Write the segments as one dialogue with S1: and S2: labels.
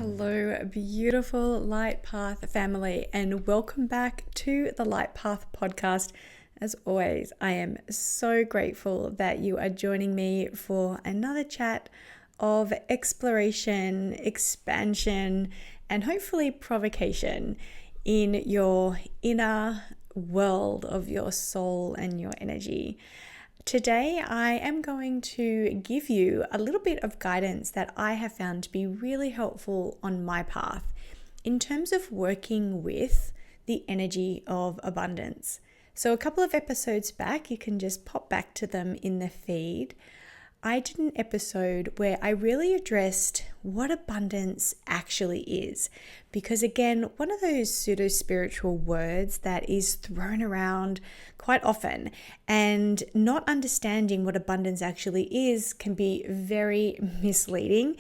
S1: Hello, beautiful Light Path family, and welcome back to the Light Path podcast. As always, I am so grateful that you are joining me for another chat of exploration, expansion, and hopefully provocation in your inner world of your soul and your energy. Today, I am going to give you a little bit of guidance that I have found to be really helpful on my path in terms of working with the energy of abundance. So a couple of episodes back, you can just pop back to them in the feed. I did an episode where I really addressed what abundance actually is. Because again, one of those pseudo-spiritual words that is thrown around quite often, and not understanding what abundance actually is can be very misleading.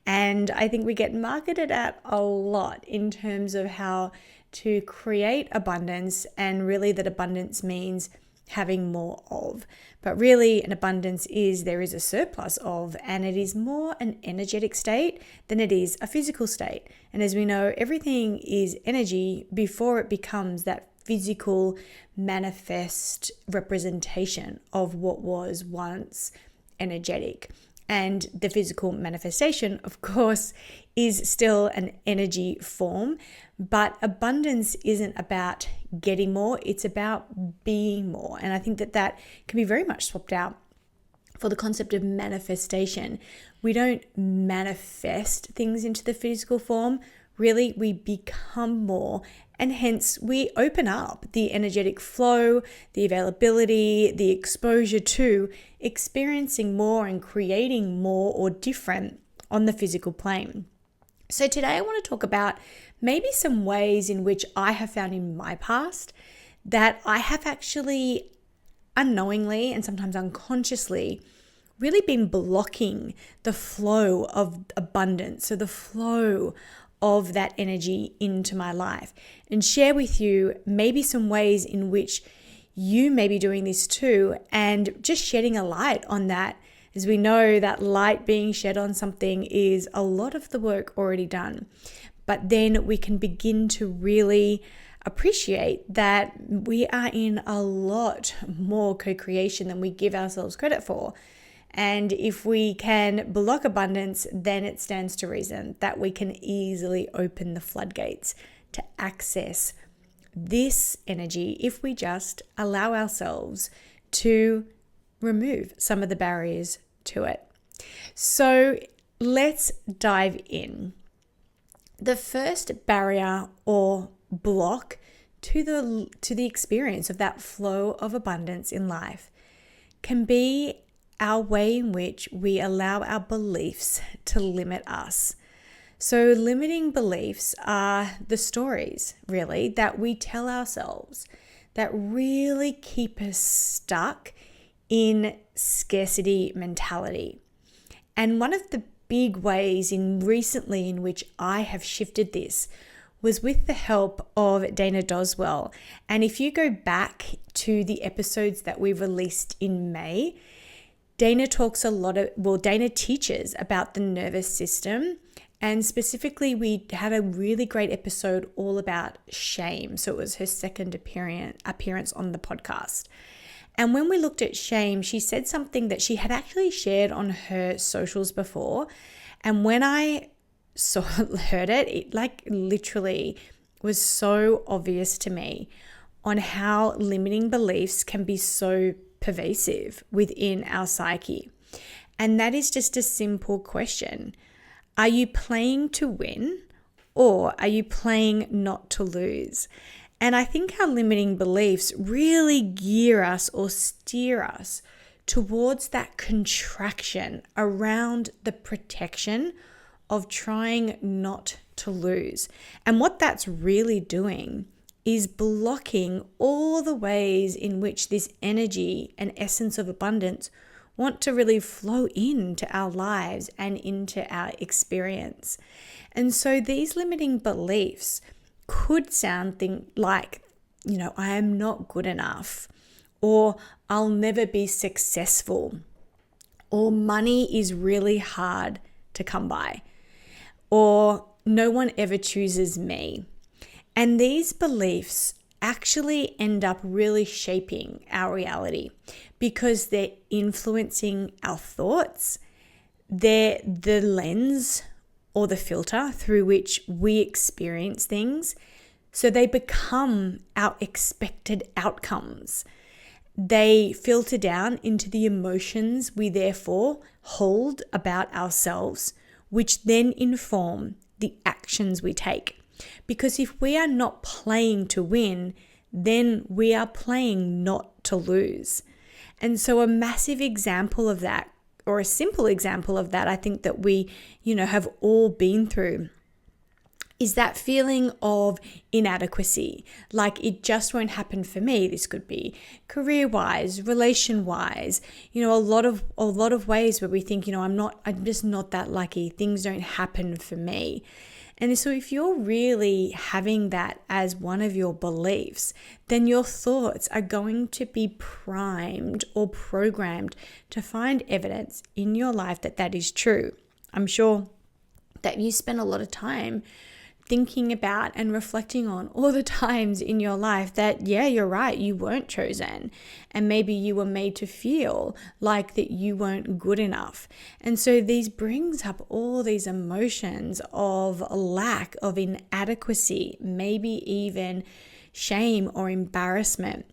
S1: And I think we get marketed at a lot in terms of how to create abundance, and really that abundance means having more of. But really an abundance is there is a surplus of, and it is more an energetic state than it is a physical state. And as we know, everything is energy before it becomes that physical manifest representation of what was once energetic. And the physical manifestation, of course, is still an energy form, but abundance isn't about getting more, it's about being more. And I think that can be very much swapped out for the concept of manifestation. We don't manifest things into the physical form. Really, we become more, and hence we open up the energetic flow, the availability, the exposure to experiencing more and creating more or different on the physical plane. So today I want to talk about maybe some ways in which I have found in my past that I have actually unknowingly and sometimes unconsciously really been blocking the flow of abundance. So the flow of that energy into my life, and share with you maybe some ways in which you may be doing this too, and just shedding a light on that. As we know, that light being shed on something is a lot of the work already done. But then we can begin to really appreciate that we are in a lot more co-creation than we give ourselves credit for. And if we can block abundance, then it stands to reason that we can easily open the floodgates to access this energy if we just allow ourselves to remove some of the barriers to it. So let's dive in. The first barrier or block to the experience of that flow of abundance in life can be our way in which we allow our beliefs to limit us. So limiting beliefs are the stories, really, that we tell ourselves that really keep us stuck in scarcity mentality. And one of the big ways recently in which I have shifted this was with the help of Dana Doswell. And if you go back to the episodes that we released in May, Dana teaches about the nervous system. And specifically, we had a really great episode all about shame. So it was her second appearance on the podcast. And when we looked at shame, she said something that she had actually shared on her socials before. And when I heard it, it like literally was so obvious to me on how limiting beliefs can be so pervasive within our psyche. And that is just a simple question. Are you playing to win, or are you playing not to lose? And I think our limiting beliefs really gear us or steer us towards that contraction around the protection of trying not to lose. And what that's really doing is blocking all the ways in which this energy and essence of abundance want to really flow into our lives and into our experience. And so these limiting beliefs could sound like, I am not good enough, or I'll never be successful, or money is really hard to come by, or no one ever chooses me. And these beliefs actually end up really shaping our reality because they're influencing our thoughts. They're the lens or the filter through which we experience things. So they become our expected outcomes. They filter down into the emotions we therefore hold about ourselves, which then inform the actions we take. Because if we are not playing to win, then we are playing not to lose. And so a massive example of that, or a simple example of that, I think that we, have all been through, is that feeling of inadequacy. Like it just won't happen for me. This could be career-wise, relation-wise, a lot of ways where we think, I'm just not that lucky. Things don't happen for me. And so if you're really having that as one of your beliefs, then your thoughts are going to be primed or programmed to find evidence in your life that that is true. I'm sure that you spend a lot of time thinking about and reflecting on all the times in your life that, yeah, you're right, you weren't chosen. And maybe you were made to feel like that you weren't good enough. And so these brings up all these emotions of lack, of inadequacy, maybe even shame or embarrassment.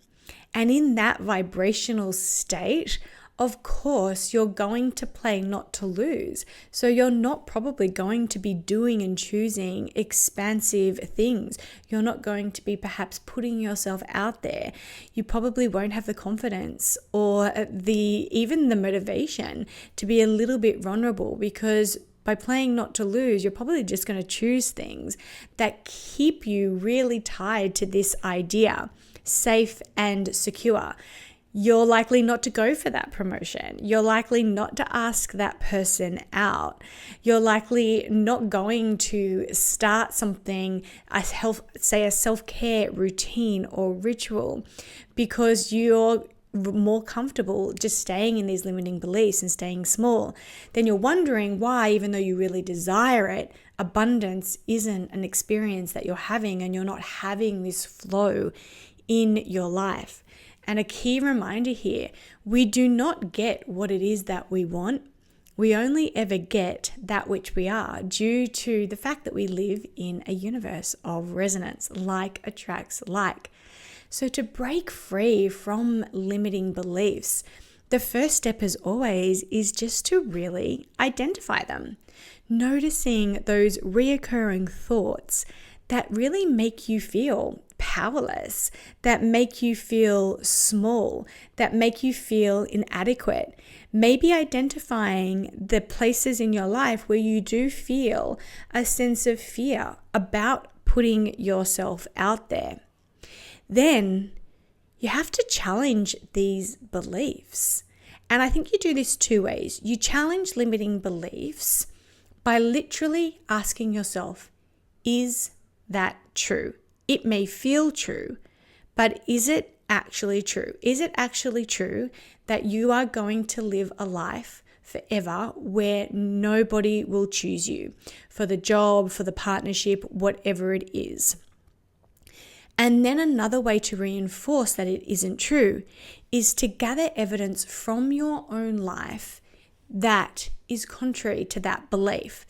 S1: And in that vibrational state, of course, you're going to play not to lose. So you're not probably going to be doing and choosing expansive things. You're not going to be perhaps putting yourself out there. You probably won't have the confidence or even the motivation to be a little bit vulnerable, because by playing not to lose, you're probably just going to choose things that keep you really tied to this idea, safe and secure. You're likely not to go for that promotion. You're likely not to ask that person out. You're likely not going to start something, a self-care routine or ritual, because you're more comfortable just staying in these limiting beliefs and staying small. Then you're wondering why, even though you really desire it, abundance isn't an experience that you're having, and you're not having this flow in your life. And a key reminder here, we do not get what it is that we want. We only ever get that which we are, due to the fact that we live in a universe of resonance, like attracts like. So to break free from limiting beliefs, the first step, as always, is just to really identify them. Noticing those reoccurring thoughts that really make you feel powerless, that make you feel small, that make you feel inadequate. Maybe identifying the places in your life where you do feel a sense of fear about putting yourself out there. Then you have to challenge these beliefs. And I think you do this two ways. You challenge limiting beliefs by literally asking yourself, is that true? It may feel true, but is it actually true? Is it actually true that you are going to live a life forever where nobody will choose you for the job, for the partnership, whatever it is? And then another way to reinforce that it isn't true is to gather evidence from your own life that is contrary to that belief.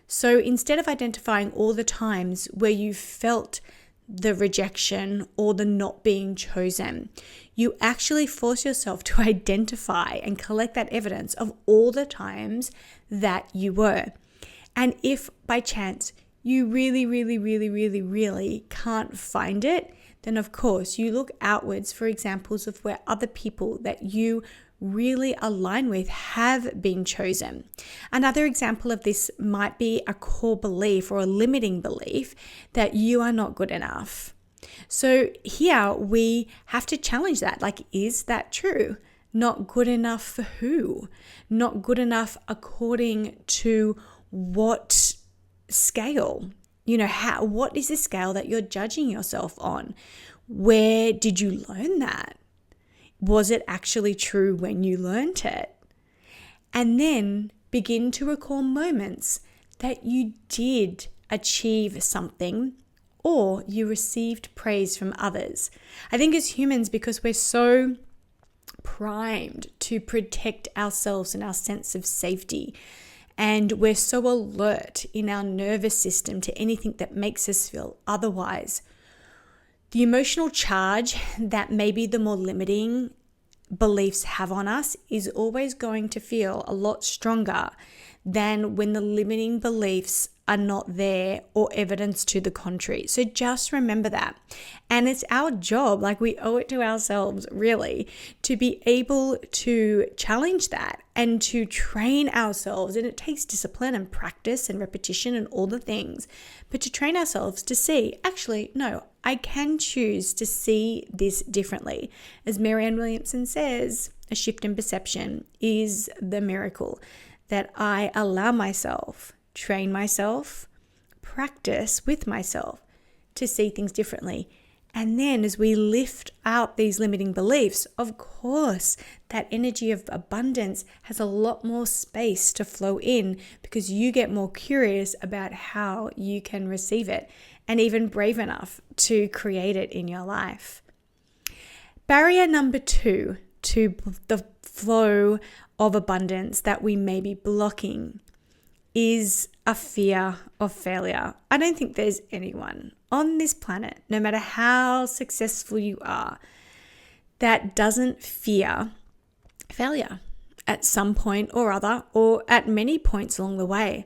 S1: So instead of identifying all the times where you felt the rejection or the not being chosen, you actually force yourself to identify and collect that evidence of all the times that you were. And if by chance you really can't find it, then of course you look outwards for examples of where other people that you really align with have been chosen. Another example of this might be a core belief or a limiting belief that you are not good enough. So here we have to challenge that. Like, is that true? Not good enough for who? Not good enough according to what scale? What is the scale that you're judging yourself on? Where did you learn that? Was it actually true when you learned it? And then begin to recall moments that you did achieve something, or you received praise from others. I think as humans, because we're so primed to protect ourselves and our sense of safety, and we're so alert in our nervous system to anything that makes us feel otherwise, the emotional charge that maybe the more limiting beliefs have on us is always going to feel a lot stronger than when the limiting beliefs are not there or evidence to the contrary. So just remember that. And it's our job, like we owe it to ourselves really, to be able to challenge that and to train ourselves. And it takes discipline and practice and repetition and all the things, but to train ourselves to see, actually, no, I can choose to see this differently. As Marianne Williamson says, a shift in perception is the miracle that I allow myself, train myself, practice with myself to see things differently. And then as we lift out these limiting beliefs, of course, that energy of abundance has a lot more space to flow in because you get more curious about how you can receive it and even brave enough to create it in your life. Barrier number 2 to the flow of abundance that we may be blocking is a fear of failure. I don't think there's anyone on this planet, no matter how successful you are, that doesn't fear failure at some point or other, or at many points along the way.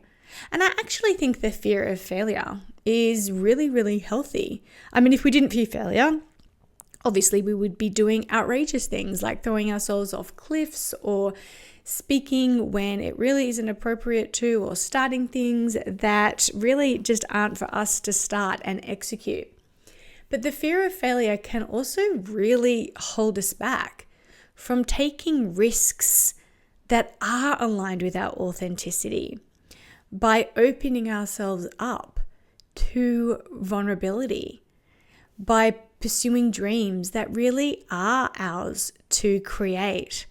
S1: And I actually think the fear of failure is really, really healthy. I mean, if we didn't fear failure, obviously we would be doing outrageous things like throwing ourselves off cliffs or speaking when it really isn't appropriate to, or starting things that really just aren't for us to start and execute. But the fear of failure can also really hold us back from taking risks that are aligned with our authenticity by opening ourselves up to vulnerability, by pursuing dreams that really are ours to create.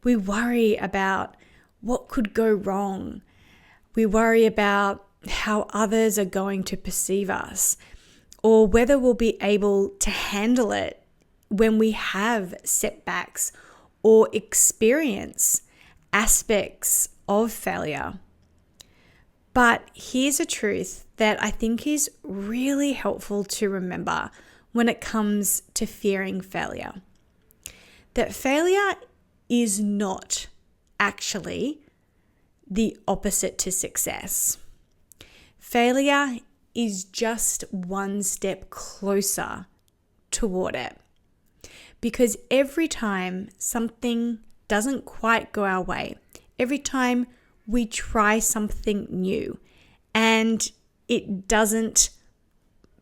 S1: We worry about what could go wrong. We worry about how others are going to perceive us, or whether we'll be able to handle it when we have setbacks or experience aspects of failure. But here's a truth that I think is really helpful to remember when it comes to fearing failure. That failure is not actually the opposite to success. Failure is just one step closer toward it. Because every time something doesn't quite go our way, every time we try something new and it doesn't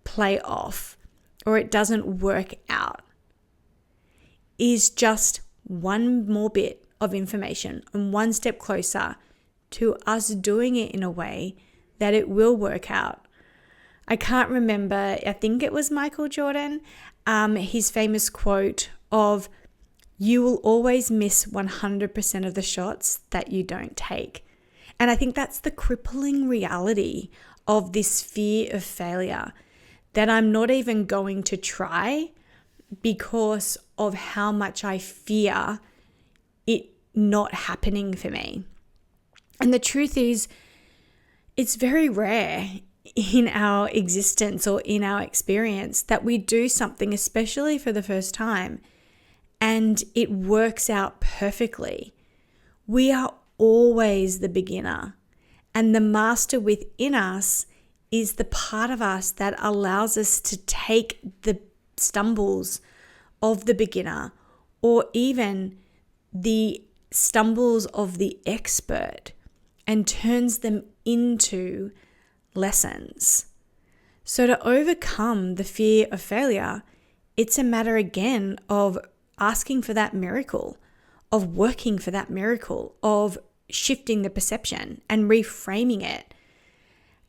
S1: play off or it doesn't work out, is just one more bit of information and one step closer to us doing it in a way that it will work out. I can't remember, I think it was Michael Jordan, his famous quote of, "You will always miss 100% of the shots that you don't take." And I think that's the crippling reality of this fear of failure, that I'm not even going to try because of how much I fear it not happening for me. And the truth is, it's very rare in our existence or in our experience that we do something, especially for the first time, and it works out perfectly. We are always the beginner, and the master within us is the part of us that allows us to take the stumbles of the beginner, or even the stumbles of the expert, and turns them into lessons. So to overcome the fear of failure, it's a matter again of asking for that miracle, of working for that miracle, of shifting the perception and reframing it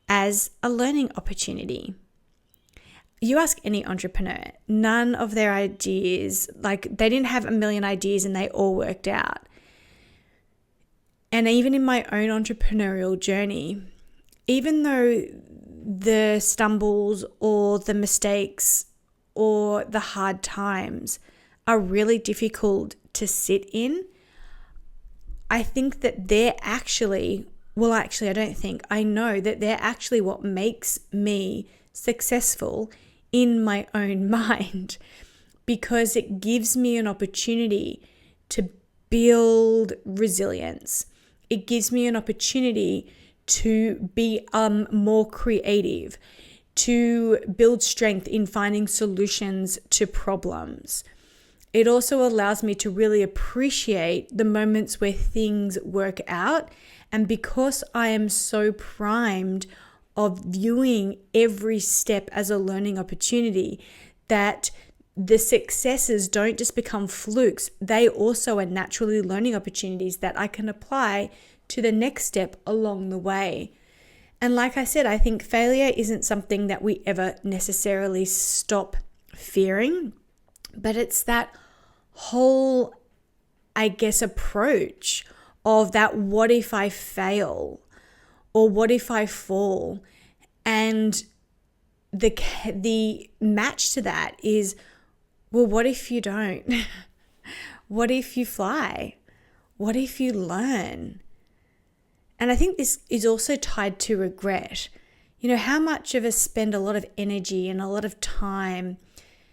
S1: as a learning opportunity. You ask any entrepreneur, none of their ideas, like they didn't have a million ideas and they all worked out. And even in my own entrepreneurial journey, even though the stumbles or the mistakes or the hard times are really difficult to sit in, I think that they're actually, I know that they're actually what makes me successful in my own mind, because it gives me an opportunity to build resilience. It gives me an opportunity to be more creative, to build strength in finding solutions to problems. It also allows me to really appreciate the moments where things work out. And because I am so primed of viewing every step as a learning opportunity, that the successes don't just become flukes, they also are naturally learning opportunities that I can apply to the next step along the way. And like I said, I think failure isn't something that we ever necessarily stop fearing, but it's that whole, approach of that what if I fail or what if I fall? And the match to that is, well, what if you don't? What if you fly? What if you learn? And I think this is also tied to regret. How much of us spend a lot of energy and a lot of time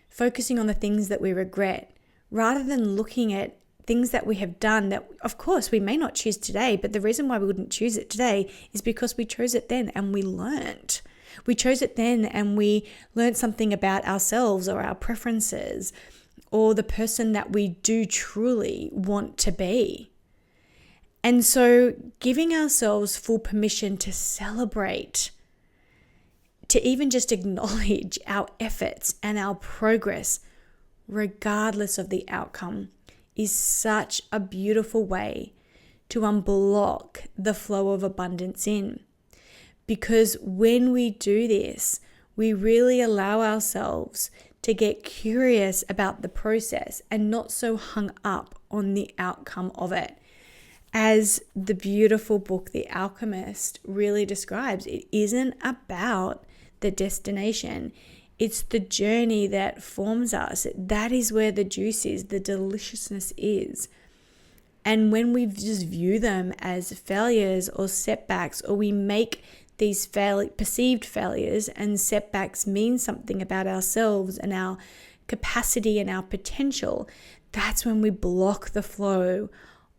S1: focusing on the things that we regret, rather than looking at things that we have done that, of course, we may not choose today, but the reason why we wouldn't choose it today is because we chose it then and we learned. We chose it then and we learned something about ourselves or our preferences or the person that we do truly want to be. And so giving ourselves full permission to celebrate, to even just acknowledge our efforts and our progress, regardless of the outcome, is such a beautiful way to unblock the flow of abundance in. Because when we do this, we really allow ourselves to get curious about the process and not so hung up on the outcome of it. As the beautiful book, The Alchemist, really describes, it isn't about the destination. It's the journey that forms us. That is where the juice is, the deliciousness is. And when we just view them as failures or setbacks, or we make these perceived failures and setbacks mean something about ourselves and our capacity and our potential, that's when we block the flow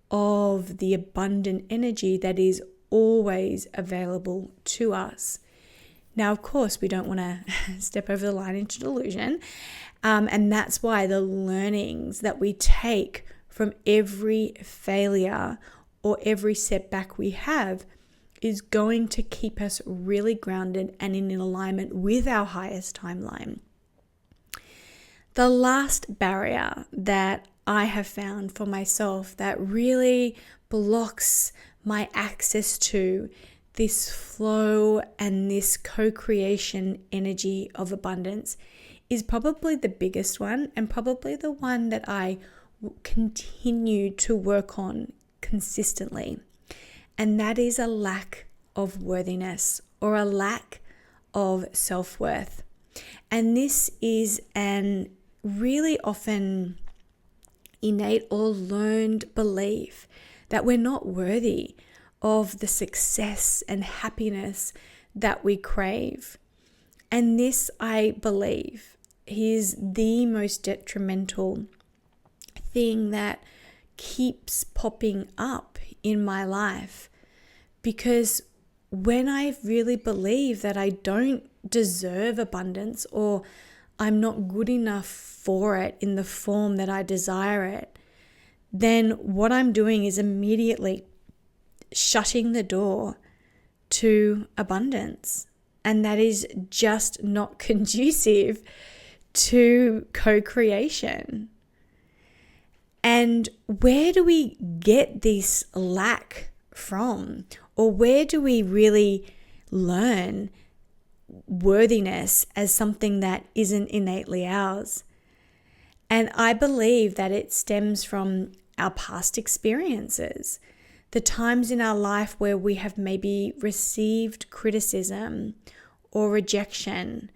S1: of the abundant energy that is always available to us. Now, of course, we don't want to step over the line into delusion. And that's why the learnings that we take from every failure or every setback we have is going to keep us really grounded and in alignment with our highest timeline. The last barrier that I have found for myself that really blocks my access to this flow and this co-creation energy of abundance is probably the biggest one, and probably the one that I continue to work on consistently. And that is a lack of worthiness or a lack of self-worth. And this is an really often innate or learned belief that we're not worthy of the success and happiness that we crave. And this, I believe, is the most detrimental thing that keeps popping up in my life. Because when I really believe that I don't deserve abundance, or I'm not good enough for it in the form that I desire it, then what I'm doing is immediately shutting the door to abundance. And that is just not conducive to co-creation. And where do we get this lack from? Or where do we really learn worthiness as something that isn't innately ours? And I believe that it stems from our past experiences, the times in our life where we have maybe received criticism or rejection.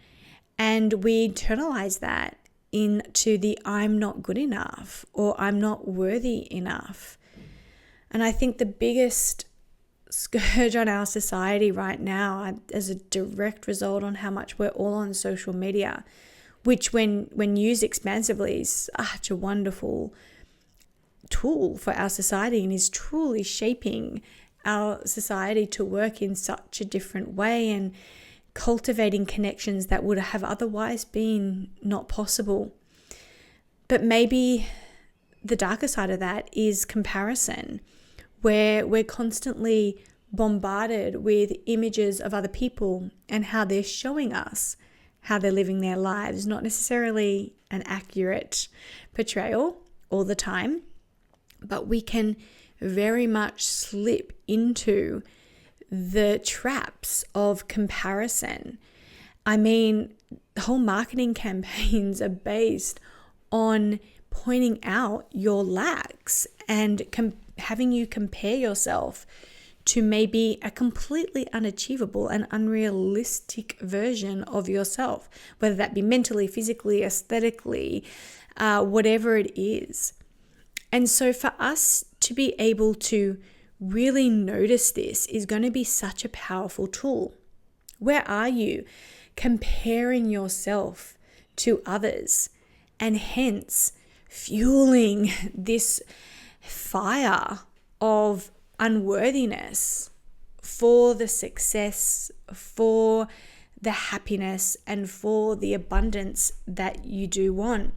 S1: And we internalize that into the I'm not good enough or I'm not worthy enough. And I think the biggest scourge on our society right now, as a direct result on how much we're all on social media, which when used expansively is such a wonderful tool for our society and is truly shaping our society to work in such a different way and cultivating connections that would have otherwise been not possible. But maybe the darker side of that is comparison, where we're constantly bombarded with images of other people and how they're showing us how they're living their lives, not necessarily an accurate portrayal all the time, but we can very much slip into the traps of comparison. I mean, whole marketing campaigns are based on pointing out your lacks and having you compare yourself to maybe a completely unachievable and unrealistic version of yourself, whether that be mentally, physically, aesthetically, whatever it is. And so for us to be able to really notice this is going to be such a powerful tool. Where are you comparing yourself to others and hence fueling this fire of unworthiness for the success, for the happiness, and for the abundance that you do want?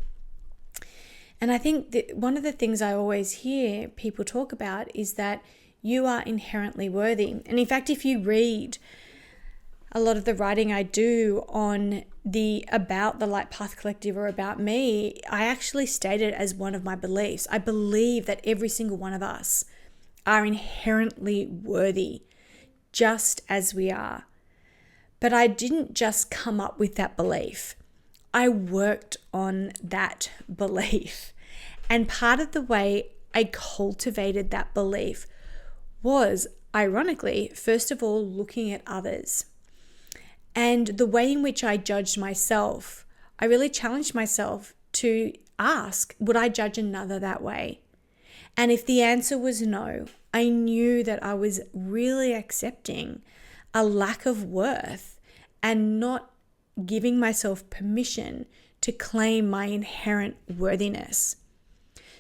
S1: And I think that one of the things I always hear people talk about is that you are inherently worthy. And in fact, if you read a lot of the writing I do on about the Light Path Collective or about me, I actually state it as one of my beliefs. I believe that every single one of us are inherently worthy, just as we are. But I didn't just come up with that belief. I worked on that belief. And part of the way I cultivated that belief was, ironically, first of all, looking at others. And the way in which I judged myself, I really challenged myself to ask, would I judge another that way? And if the answer was no, I knew that I was really accepting a lack of worth and not giving myself permission to claim my inherent worthiness.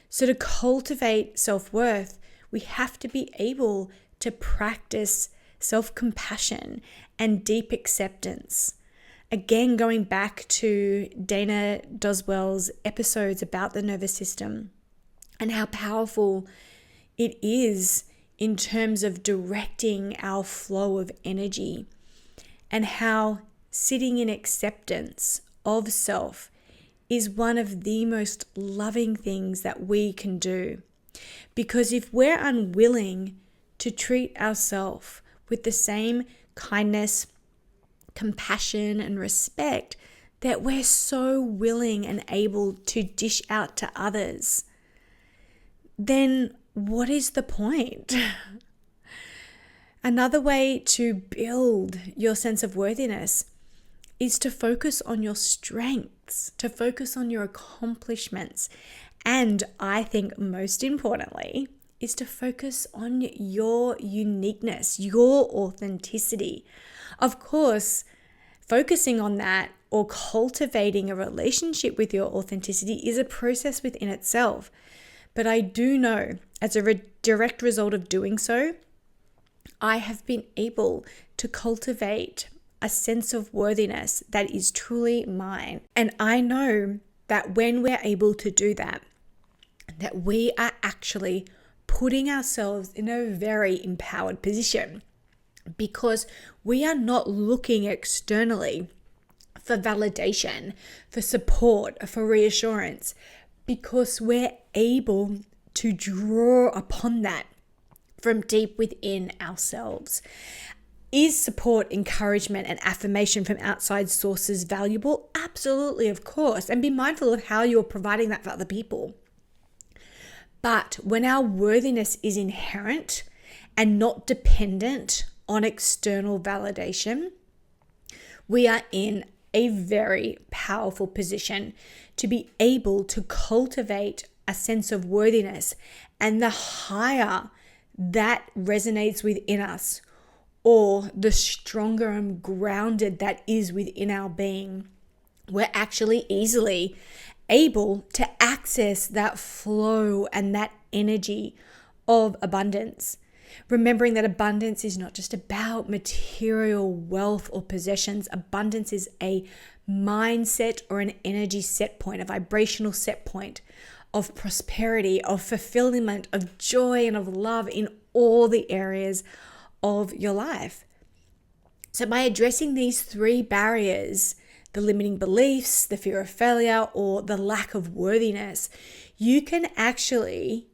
S1: So to cultivate self-worth, we have to be able to practice self-compassion and deep acceptance. Again, going back to Dana Doswell's episodes about the nervous system and how powerful it is in terms of directing our flow of energy, and how sitting in acceptance of self is one of the most loving things that we can do. Because if we're unwilling to treat ourselves with the same kindness, compassion, and respect that we're so willing and able to dish out to others, then what is the point? Another way to build your sense of worthiness is to focus on your strengths, to focus on your accomplishments. And I think most importantly is to focus on your uniqueness, your authenticity. Of course, focusing on that or cultivating a relationship with your authenticity is a process within itself. But I do know, as a direct result of doing so, I have been able to cultivate a sense of worthiness that is truly mine. And I know that when we're able to do that, that we are actually putting ourselves in a very empowered position, because we are not looking externally for validation, for support, for reassurance, because we're able to draw upon that from deep within ourselves. Is support, encouragement, and affirmation from outside sources valuable? Absolutely, of course. And be mindful of how you're providing that for other people. But when our worthiness is inherent and not dependent on external validation, we are in a very powerful position to be able to cultivate a sense of worthiness. And the higher that resonates within us, or the stronger and grounded that is within our being, we're actually easily able to access that flow and that energy of abundance. Remembering that abundance is not just about material wealth or possessions. Abundance is a mindset or an energy set point, a vibrational set point of prosperity, of fulfillment, of joy, and of love in all the areas of your life. So by addressing these three barriers, the limiting beliefs, the fear of failure, or the lack of worthiness, you can actually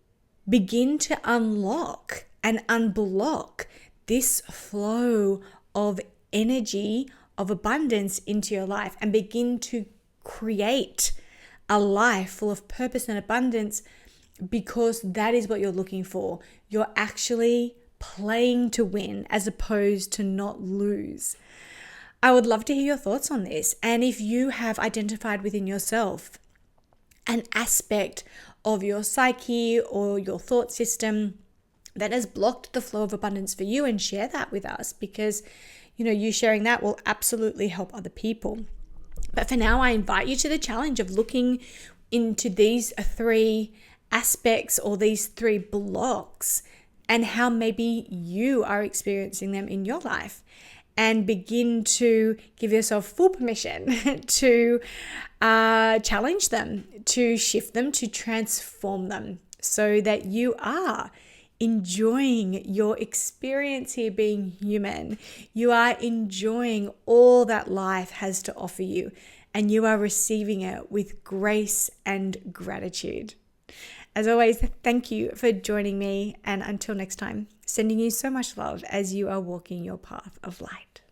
S1: begin to unlock and unblock this flow of energy, of abundance into your life, and begin to create a life full of purpose and abundance, because that is what you're looking for. You're actually playing to win as opposed to not lose. I would love to hear your thoughts on this. And if you have identified within yourself an aspect of your psyche or your thought system that has blocked the flow of abundance for you, and share that with us, because you sharing that will absolutely help other people. But for now, I invite you to the challenge of looking into these three aspects or these three blocks, and how maybe you are experiencing them in your life, and begin to give yourself full permission to challenge them, to shift them, to transform them, so that you are enjoying your experience here being human. You are enjoying all that life has to offer you, and you are receiving it with grace and gratitude. As always, thank you for joining me, and until next time, sending you so much love as you are walking your path of light.